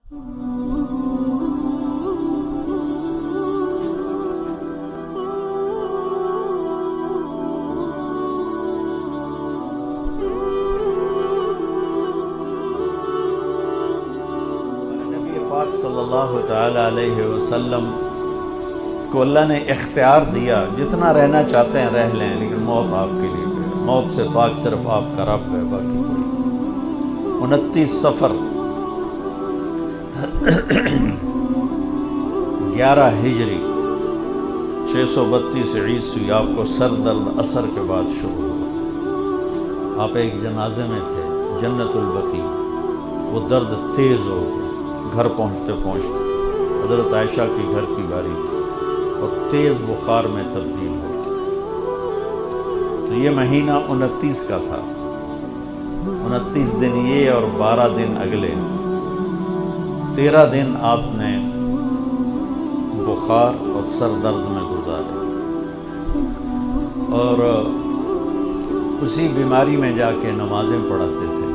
پاک صلی اللہ تعالی علیہ وسلم کو اللہ نے اختیار دیا، جتنا رہنا چاہتے ہیں رہ لیں، لیکن موت آپ کے لیے ہے، موت سے پاک صرف آپ کا رب ہے، باقی کوئی۔ 29 صفر 11 ہجری 632 عیسوی آپ کو سر درد عصر کے بعد شروع ہوا۔ آپ ایک جنازے میں تھے، جنت البقیع، وہ درد تیز ہو گیا، گھر پہنچتے پہنچتے حضرت عائشہ کی گھر کی باری تھی اور تیز بخار میں تبدیل ہو گئی۔ تو یہ مہینہ 29 کا تھا، 29 دن یہ اور 12 دن اگلے، 13 دن آپ نے بخار اور سر درد میں گزارے، اور اسی بیماری میں جا کے نمازیں پڑھاتے تھے۔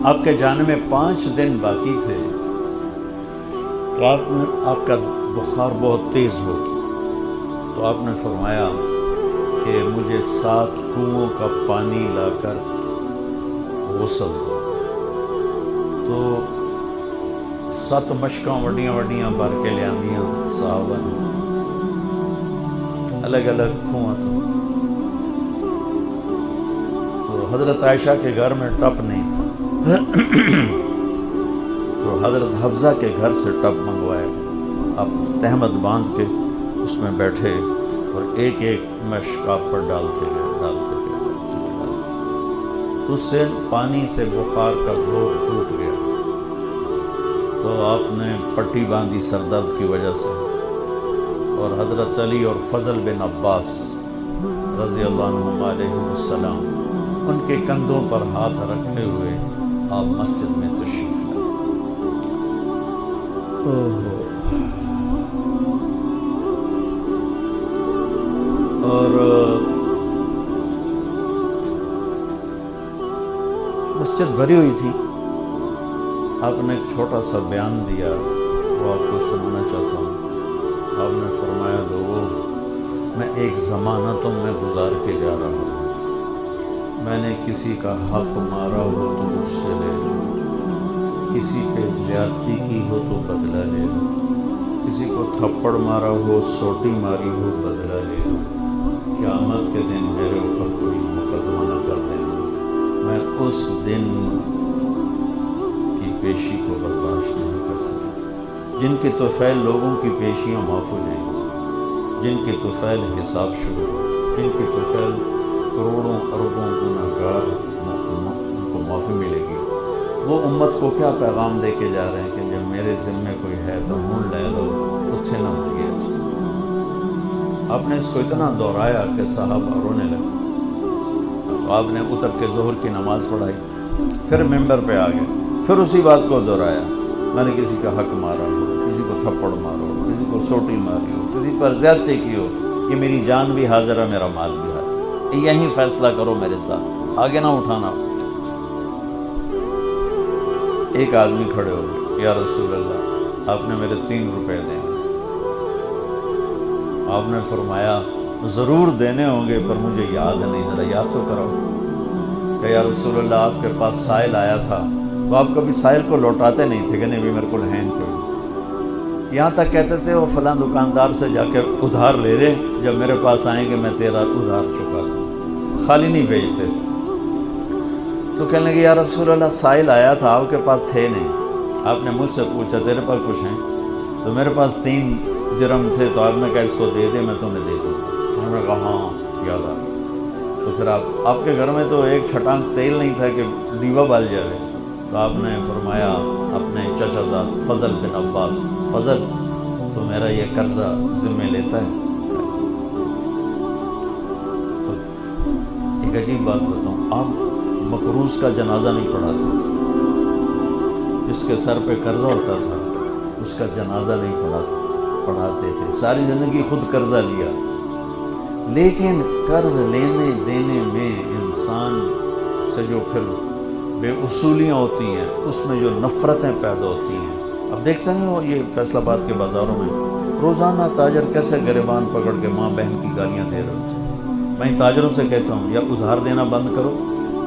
آپ کے جانے میں 5 دن باقی تھے، تو آپ کا بخار بہت تیز ہو گیا، تو آپ نے فرمایا کہ مجھے 7 کنوؤں کا پانی لا کر غسل دو۔ تو 7 مشکاں وڈیاں وڈیاں بھر کے لے آندیاں صحابہ نے، الگ الگ کنواں تو حضرت عائشہ کے گھر میں ٹپ نہیں تھا، تو حضرت حفصہ کے گھر سے ٹب منگوائے، آپ تہمت باندھ کے اس میں بیٹھے اور ایک ایک مشک آپ پر ڈالتے گئے۔ اس سے پانی سے بخار کا زور ٹوٹ گیا، تو آپ نے پٹی باندھی سر درد کی وجہ سے، اور حضرت علی اور فضل بن عباس رضی اللہ عنہم علیہ السلام ان کے کندھوں پر ہاتھ رکھے ہوئے آپ مسجد میں تشریف لائے۔ اور مسجد بھری ہوئی تھی، آپ نے ایک چھوٹا سا بیان دیا، وہ آپ کو سنانا چاہتا ہوں۔ آپ نے فرمایا، لوگوں، میں ایک زمانہ تم میں گزار کے جا رہا ہوں، میں نے کسی کا حق مارا ہو تو مجھ سے لے لو، کسی پہ زیادتی کی ہو تو بدلہ لے لو، کسی کو تھپڑ مارا ہو، سوٹی ماری ہو، بدلہ لے لو، قیامت کے دن میرے اوپر کوئی مقدمہ نہ کر دینا، میں اس دن کی پیشی کو برداشت نہیں کر سکتا۔ جن کی طفیل لوگوں کی پیشیاں معفو ہیں، جن کی طفیل حساب شروع ہو، جن کی طفیل کروڑوں اربوں گناہگار ان کو معافی ملے گی، وہ امت کو کیا پیغام دے کے جا رہے ہیں کہ جب میرے ذمے کوئی ہے تو ہون لے لو، اتھے نہ ہو گیا۔ آپ نے اس کو اتنا دہرایا کہ صحابہ رونے لگے۔ آپ نے اتر کے ظہر کی نماز پڑھائی، پھر ممبر پہ آ گئے، پھر اسی بات کو دہرایا، میں نے کسی کا حق مارا ہو، کسی کو تھپڑ مارا ہو، کسی کو سوٹی ماری ہو، کسی پر زیادتی کی ہو، یہ میری جان بھی حاضر ہے، میرا مال بھی حاضر ہے، یہیں فیصلہ کرو میرے ساتھ، آگے نہ اٹھانا۔ ایک آدمی کھڑے ہو گئے، یا رسول اللہ، آپ نے میرے 3 روپے دیں۔ آپ نے فرمایا، ضرور دینے ہوں گے پر مجھے یاد نہیں، ذرا یاد تو کراؤ۔ کہ یا رسول اللہ، آپ کے پاس سائل آیا تھا تو آپ کبھی سائل کو لوٹاتے نہیں تھے کہ نہیں بھی میرے کو ہیں کوئی، یہاں تک کہتے تھے وہ فلاں دکاندار سے جا کے ادھار لے لے، جب میرے پاس آئیں گے میں تیرا ادھار چکا دوں، خالی نہیں بھیجتے تھے۔ تو کہنے لگے، یا رسول اللہ، سائل آیا تھا، آپ کے پاس تھے نہیں، آپ نے مجھ سے پوچھا تیرے پاس کچھ ہیں؟ تو میرے پاس 3 درہم تھے، تو آپ نے کہا اس کو دے دے، میں تمہیں دے دوں۔ انہوں نے کہا ہاں یاد آ گیا۔ تو پھر آپ کے گھر میں تو ایک چھٹانک تیل نہیں تھا کہ ڈیوا بال جائے، تو آپ نے فرمایا اپنے چچا زاد فضل بن عباس، فضل تو میرا یہ قرضہ ذمہ لیتا ہے؟ تو ایک عجیب بات بتاؤں، آپ مقروض کا جنازہ نہیں پڑھاتے تھے، جس کے سر پہ قرضہ ہوتا تھا اس کا جنازہ نہیں پڑھاتے تھے، ساری زندگی خود قرضہ لیا، لیکن قرض لینے دینے میں انسان سے جو پھر بے اصولیاں ہوتی ہیں، اس میں جو نفرتیں پیدا ہوتی ہیں. اب دیکھتے ہیں وہ یہ فیصل آباد کے بازاروں میں روزانہ تاجر کیسے گریبان پکڑ کے ماں بہن کی گالیاں دے رہے ہوتے ہیں. میں تاجروں سے کہتا ہوں یا ادھار دینا بند کرو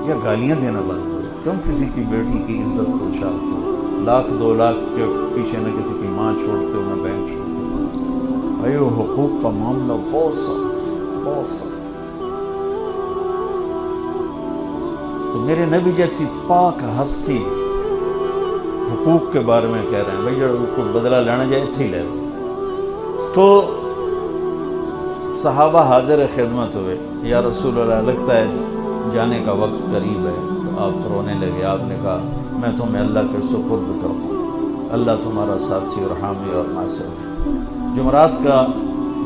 یا گالیاں دینا بند کرو. کیوں کسی کی بیٹی کی عزت کو اچھالتے ہو؟ لاکھ 2 لاکھ کے پیچھے نہ کسی کی ماں چھوڑتے ہو نہ بہن چھوڑتے ہو. بھائی وہ حقوق کا معاملہ بہت سخت ہے، بہت سخت. تو میرے نبی جیسی پاک ہستی حقوق کے بارے میں کہہ رہے ہیں بھائی جو کوئی بدلہ لینا جائے اتھے ہی لے لو. تو صحابہ حاضر خدمت ہوئے، یا رسول اللہ لگتا ہے جانے کا وقت قریب ہے. تو آپ رونے لگے. آپ نے کہا میں تمہیں اللہ کے سپرد کرتا ہوں، اللہ تمہارا ساتھی اور حامی اور ناصر ہے. جمعرات کا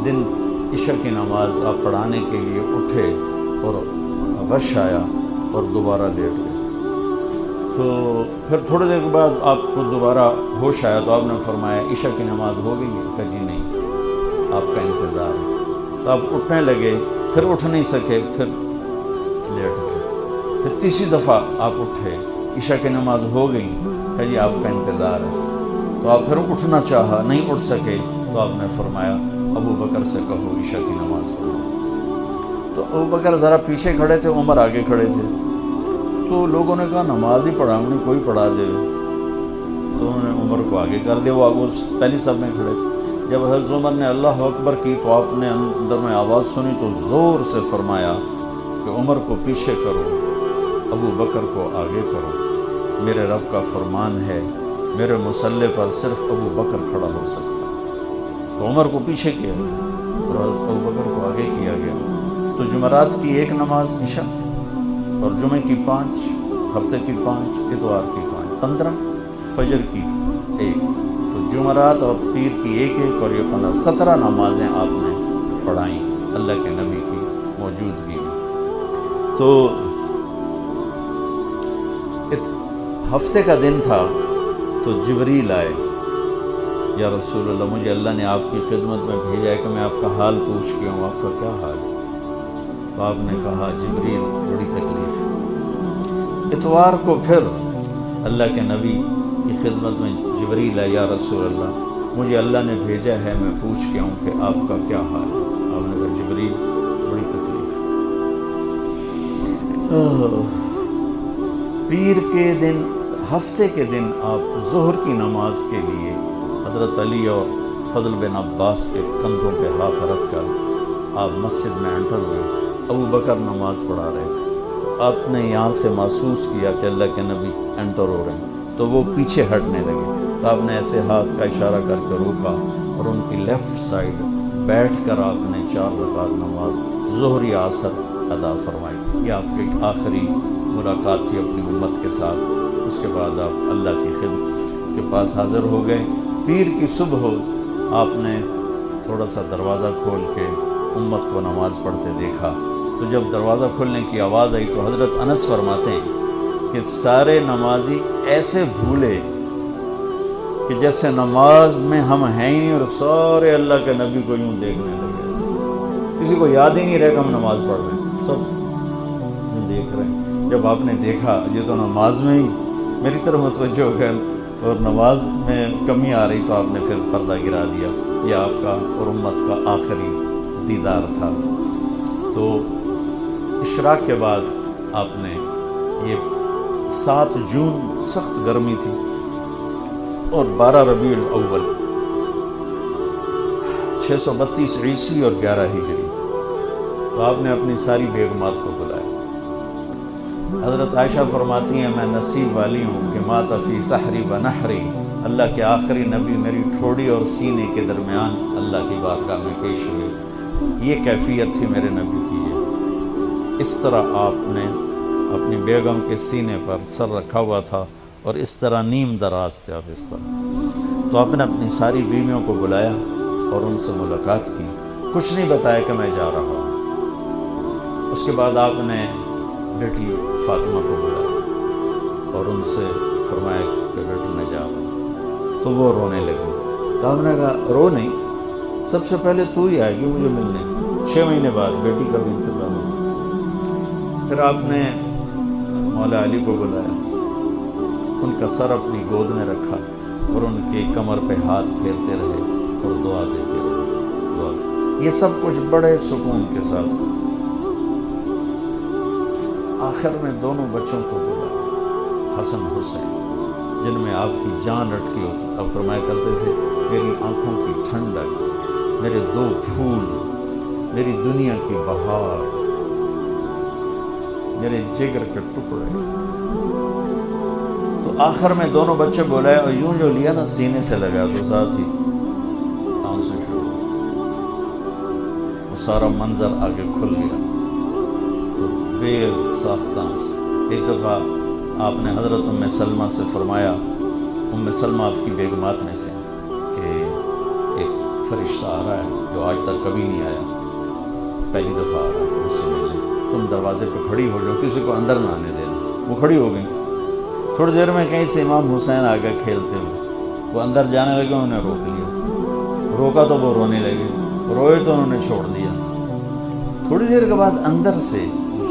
دن عشاء کی نماز آپ پڑھانے کے لیے اٹھے اور غش آیا اور دوبارہ لیٹ گئے. تو پھر تھوڑی دیر کے بعد آپ کو دوبارہ ہوش آیا تو آپ نے فرمایا عشاء کی نماز ہو گئی ہے؟ کہ جی نہیں، آپ کا انتظار ہے. تو آپ اٹھنے لگے، پھر اٹھ نہیں سکے، پھر لیٹ گئے. پھر تیسری دفعہ آپ اٹھے، عشاء کی نماز ہو گئی، کہ جی آپ کا انتظار ہے. تو آپ پھر اٹھنا چاہا، نہیں اٹھ سکے. تو آپ نے فرمایا ابو بکر سے کہو عشاء کی نماز پڑھو. تو ابو بکر ذرا پیچھے کھڑے تھے، عمر آگے کھڑے تھے. تو لوگوں نے کہا نماز ہی پڑھا نہیں، کوئی پڑھا دے. تو انہوں نے عمر کو آگے کر دیا، وہ آگے پہلی صف میں کھڑے. جب حضرت عمر نے اللہ اکبر کی تو آپ نے اندر میں آواز سنی تو زور سے فرمایا کہ عمر کو پیچھے کرو، ابو بکر کو آگے کرو. میرے رب کا فرمان ہے میرے مصلی پر صرف ابو بکر کھڑا ہو سکتا ہے. تو عمر کو پیچھے کیا گیا اور ابو بکر کو آگے کیا گیا. تو جمعرات کی 1 نماز عشاء اور جمعے کی 5، ہفتے کی 5، اتوار کی 5، 15، فجر کی 1. تو جمعرات اور پیر کی 1 اور یہ 15، 17 نمازیں آپ نے پڑھائیں اللہ کے نبی کی موجودگی میں. تو ہفتے کا دن تھا تو جبریل آئے، یا رسول اللہ مجھے اللہ نے آپ کی خدمت میں بھیجا ہے کہ میں آپ کا حال پوچھ کے ہوں، آپ کا کیا حال ہے؟ تو آپ نے کہا جبریل بڑی تکلیف ہے. اتوار کو پھر اللہ کے نبی کی خدمت میں جبریل ہے، یا رسول اللہ مجھے اللہ نے بھیجا ہے میں پوچھ کے ہوں کہ آپ کا کیا حال ہے؟ آپ نے کہا جبریل بڑی تکلیف ہے. پیر کے دن، ہفتے کے دن آپ ظہر کی نماز کے لیے حضرت علی اور فضل بن عباس کے کندھوں پہ ہاتھ رکھ کر آپ مسجد میں انٹر ہوئے. ابو بکر نماز پڑھا رہے تھے. آپ نے یہاں سے محسوس کیا کہ اللہ کے نبی انٹر ہو رہے ہیں تو وہ پیچھے ہٹنے لگے. تو آپ نے ایسے ہاتھ کا اشارہ کر کے روکا اور ان کی لیفٹ سائڈ بیٹھ کر آپ نے 4 رکعت نماز ظہر یا عصر ادا فرمائی. یہ آپ کی آخری ملاقات تھی اپنی امت کے ساتھ. اس کے بعد آپ اللہ کی خدمت کے پاس حاضر ہو گئے. پیر کی صبح ہو آپ نے تھوڑا سا دروازہ کھول کے امت کو نماز پڑھتے دیکھا. تو جب دروازہ کھلنے کی آواز آئی تو حضرت انس فرماتے ہیں کہ سارے نمازی ایسے بھولے کہ جیسے نماز میں ہم ہیں ہی نہیں، اور سارے اللہ کے نبی کو یوں دیکھنے لگے. کسی کو یاد ہی نہیں رہے کہ ہم نماز پڑھ رہے ہیں، سب دیکھ رہے ہیں. جب آپ نے دیکھا یہ تو نماز میں ہی میری طرف متوجہ ہو گئے اور نماز میں کمی آ رہی، تو آپ نے پھر پردہ گرا دیا. یہ آپ کا اور امت کا آخری دیدار تھا. تو اشراق کے بعد آپ نے یہ 7 جون سخت گرمی تھی اور 12 ربیع الاول 632 عیسوی اور 11 ہجری. تو آپ نے اپنی ساری بیگمات کو بلایا. حضرت عائشہ فرماتی ہیں میں نصیب والی ہوں کہ مات فی سحری و نحری، اللہ کے آخری نبی میری ٹھوڑی اور سینے کے درمیان اللہ کی بارگاہ میں پیش ہوئے. یہ کیفیت تھی میرے نبی کی. اس طرح آپ نے اپنی بیگم کے سینے پر سر رکھا ہوا تھا اور اس طرح نیم دراز تھے آپ اس طرح. تو آپ نے اپنی ساری بیویوں کو بلایا اور ان سے ملاقات کی. کچھ نہیں بتایا کہ میں جا رہا ہوں. اس کے بعد آپ نے بیٹی فاطمہ کو بلایا اور ان سے فرمایا کہ بیٹی میں جا رہا ہوں. تو وہ رونے لگی. تو آپ نے کہا رو نہیں، سب سے پہلے تو ہی آئے گی مجھے ملنے. 6 مہینے بعد بیٹی کا بھی انتقال ہوا. پھر آپ نے مولا علی کو بلایا ان کا سر اپنی گود میں رکھا اور ان کی کمر پہ ہاتھ پھیرتے رہے اور دعا دیتے رہے دعا. یہ سب کچھ بڑے سکون کے ساتھ. آخر میں دونوں بچوں کو بلایا، حسن حسین، جن میں آپ کی جان اٹکی ہوتی. اب فرمایا کرتے تھے میری آنکھوں کی ٹھنڈک، میرے دو پھول، میری دنیا کی بہار، میرے جگر کے ٹکڑے. تو آخر میں دونوں بچے بولائے اور یوں جو لیا نا سینے سے لگا تو ساتھ ہی آنسو شروع. وہ سارا منظر آگے کھل گیا تو بے ساختہ آنسو. ایک دفعہ آپ نے حضرت ام سلمہ سے فرمایا، ام سلمہ آپ کی بیگمات میں سے، کہ ایک فرشتہ آ رہا ہے جو آج تک کبھی نہیں آیا، پہلی دفعہ آ رہا ہے مجھ سے ملنے، تم دروازے پہ کھڑی ہو جاؤ، کسی کو اندر نہ آنے دینا. وہ کھڑی ہو گئی. تھوڑی دیر میں کہیں سے امام حسین آ گئے کھیلتے ہوئے. وہ اندر جانے لگے، انہوں نے روک لیا. روکا تو وہ رونے لگے، روئے تو انہوں نے چھوڑ دیا. تھوڑی دیر کے بعد اندر سے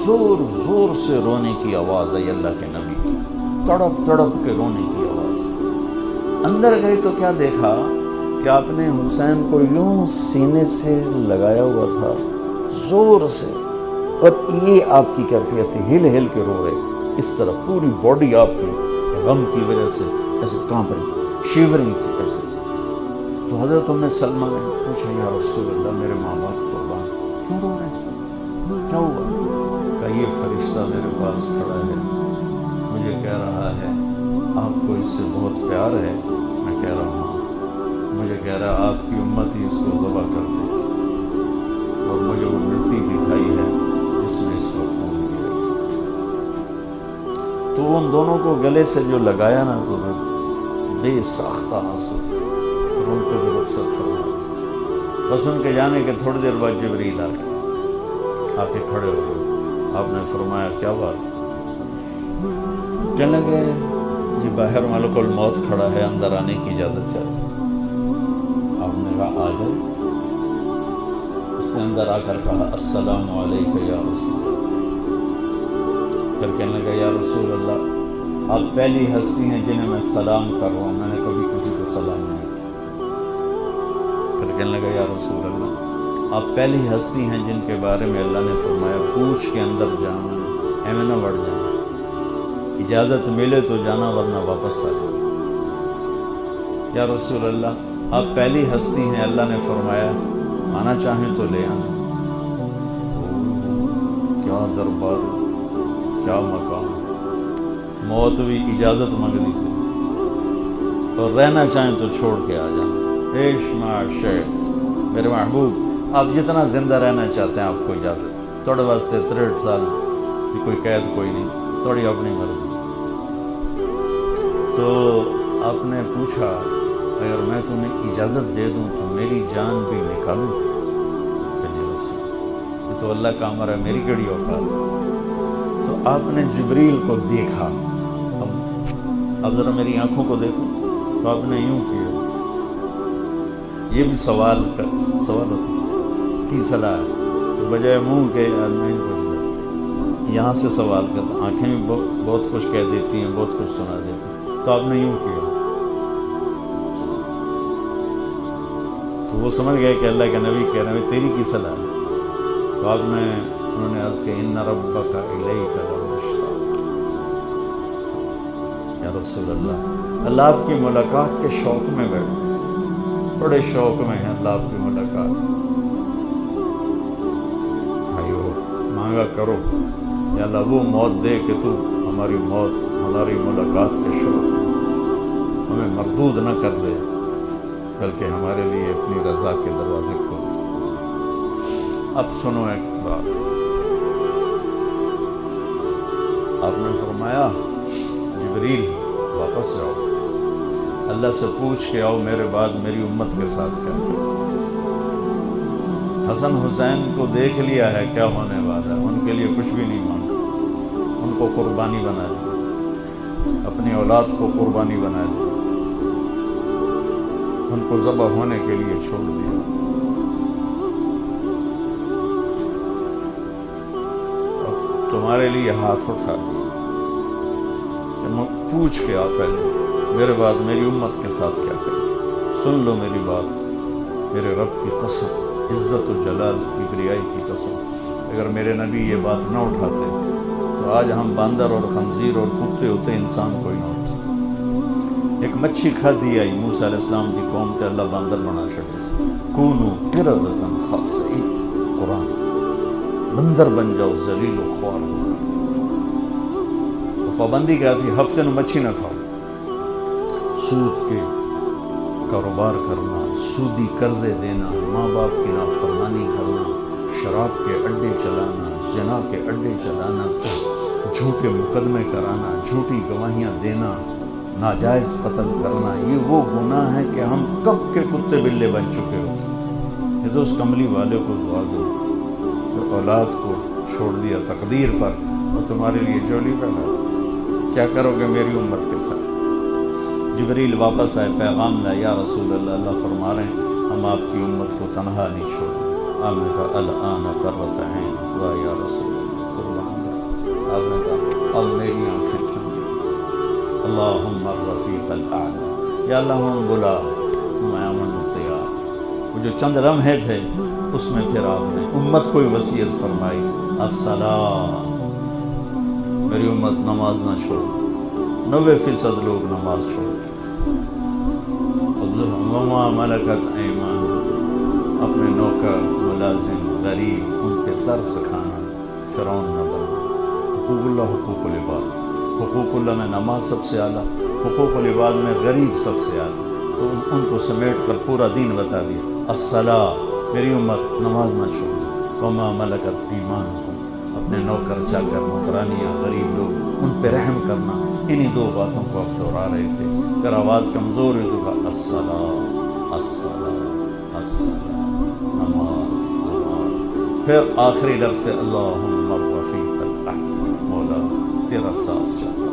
زور زور سے رونے کی آواز آئی، اللہ کے نبی کی، تڑپ تڑپ کے رونے کی آواز. اندر گئی تو کیا دیکھا کہ آپ نے حسین کو یوں سینے سے لگایا ہوا تھا زور سے، اور یہ آپ کی کیفیت تھی، ہل ہل کے رو رہے اس طرح، پوری باڈی آپ کی غم کی وجہ سے ایسے کانپ رہی، شیورنگ کی وجہ سے. تو حضرت ام سلمہ نے پوچھا، یا رسول اللہ میرے ماں باپ قربان، کیوں رو رہے ہیں، کیا ہوا؟ کہا یہ فرشتہ میرے پاس کھڑا ہے، مجھے کہہ رہا ہے آپ کو اس سے بہت پیار ہے. میں کہہ رہا ہوں، مجھے کہہ رہا آپ کی امت ہی اس کو ذبح کر دے گی، اور مجھے وہ مٹی دکھائی ہے جس میں اس کا خون گرے. تو ان دونوں کو گلے سے جو لگایا نا تو بے ساختہ آنسو، اور ان کو بھی رخصت فرما دی. بس ان کے جانے کے تھوڑی دیر بعد جبریل آ کے کھڑے ہو گئے. آپ نے فرمایا کیا بات؟ کہنے لگے جی باہر ملک الموت کھڑا ہے، اندر آنے کی اجازت چاہتے. آپ نے کہا آ جائے. اس نے اندر آ کر کہا السلام علیکم یا رسول اللہ. پھر کہنے لگا یا رسول اللہ آپ پہلی ہستی ہیں جنہیں میں سلام کر رہا ہوں، میں نے کبھی کسی کو سلام نہیں کیا. پھر کہنے لگا یا رسول اللہ آپ پہلی ہستی ہیں جن کے بارے میں اللہ نے فرمایا پوچھ کے اندر جانا، ایویں نہ بڑھ جانا، اجازت ملے تو جانا ورنہ واپس آ جانا. یا رسول اللہ آپ پہلی ہستی ہیں اللہ نے فرمایا آنا چاہیں تو لے آنا. کیا دربار، کیا مقام. موت بھی اجازت مانگنی تھی، اور رہنا چاہیں تو چھوڑ کے آ جانا. عیش معاشق میرے محبوب، آپ جتنا زندہ رہنا چاہتے ہیں آپ کو اجازت ہے. تھوڑے واسطے 63 سال کی کوئی قید کوئی نہیں، تھوڑی اپنی مرضی. تو آپ نے پوچھا اگر میں تمہیں اجازت دے دوں تو میری جان بھی نکالوں؟ یہ تو اللہ کا امر ہے، میری کیڑی اوقات ہے. تو آپ نے جبریل کو دیکھا. اب ذرا میری آنکھوں کو دیکھو. تو آپ نے یوں کیا. یہ بھی سوال ہوتا کی صلاح ہے، بجائے منہ کے آدمی پوچھتا، یہاں سے سوال کرتا. آنکھیں بھی بہت کچھ کہہ دیتی ہیں، بہت کچھ سنا دیتی ہیں. تو آپ نے یوں کیا. تو وہ سمجھ گئے کہ اللہ کے نبی کہہ رہے ہیں تیری کی صلاح ہے. تو آپ نے انہوں نے عرض کیا ان ربک الیک لمشتاق. یا رسول اللہ آپ کی ملاقات کے شوق میں بیٹھے، بڑے شوق میں ہیں اللہ آپ کی ملاقات. بھائیو مانگا کرو یا اللہ وہ موت دے کہ تو ہماری موت، ہماری ملاقات کے شوق ہمیں مردود نہ کر دے، بلکہ ہمارے لیے اپنی رضا کے دروازے کھول. اب سنو ایک بات. آپ نے فرمایا جبریل واپس جاؤ، اللہ سے پوچھ کے آؤ میرے بعد میری امت کے ساتھ کیا. حسن حسین کو دیکھ لیا ہے کیا ہونے والا ہے، ان کے لیے کچھ بھی نہیں مانگا. ان کو قربانی بنا دیا، اپنی اولاد کو قربانی بنا دیا، ان کو ذبح ہونے کے لیے چھوڑ دیا. اب تمہارے لیے ہاتھ اٹھا دیا. پوچھ کے آ پہلے میرے بعد میری امت کے ساتھ کیا کرے. سن لو میری بات، میرے رب کی قسم، عزت و جلال کی بریائی کی قسم، اگر میرے نبی یہ بات نہ اٹھاتے تو آج ہم باندر اور خنزیر اور کتے ہوتے، انسان کوئی نہ ہوتا. ایک مچھی کھا دی آئی موسیٰ علیہ السلام کی قوم تے اللہ باندر بنا چھڑے سے. کونو قردۃ خاسئین، قرآن، بندر بن جاؤ، ذلیل و خوار. پابندی کیا تھی؟ ہفتے میں مچھی نہ کھاؤ. سود کے کاروبار کرنا، سودی قرضے دینا، ماں باپ کی نافرمانی کرنا، شراب کے اڈے چلانا، زنا کے اڈے چلانا، جھوٹے مقدمے کرانا، جھوٹی گواہیاں دینا، ناجائز قتل کرنا، یہ وہ گناہ ہے کہ ہم کب کے کتے بلے بن چکے ہوتے. یہ تو اس کملی والے کو دعا دو جو اولاد کو چھوڑ دیا تقدیر پر اور تمہارے لیے جولی پہنا. کیا کرو گے میری امت کے ساتھ؟ جبریل واپس آئے، پیغام لائے، یا رسول اللہ، اللہ فرما رہے ہیں ہم آپ کی امت کو تنہا نہیں چھوڑیں. آپ نے کہا الآن قرۃ عین، واہ یا رسول اللہ، قربان جاؤ. آپ نے کہا اب میری آنکھیں ٹھنڈی. اللہم الرفیق الاعلی، یا اللہ ہم بلا، میں امن و تیار. وہ جو چند لمحے تھے اس میں پھر آپ نے امت کو وصیت فرمائی، الصلاۃ، میری امت نماز نہ چھوڑو. 90% لوگ نماز چھوڑ گئے. وما ملکت ایمانکم، اپنے نوکر، ملازم، غریب، ان کے طرز کھانا، فرعون نہ بننا. حقوق اللہ، حقوق العباد. حقوق اللہ میں نماز سب سے اعلیٰ، حقوق العباد میں غریب سب سے اعلیٰ. تو ان کو سمیٹ کر پورا دین بتا دیا. الصلاۃ، میری امت نماز نہ چھوڑو. وما ملکت ایمانکم، اپنے نوکر چاکر، نوکرانیاں، غریب لوگ، ان پہ رحم کرنا. انہی دو باتوں کو اب دہرا رہے تھے. پھر آواز کمزور ہوئی تو کہا الصلاۃ، الصلاۃ، الصلاۃ، نماز، نماز. پھر آخری لفظ سے اللہم الرفیق الاعلی، مولا تیرا ساتھ چاہتا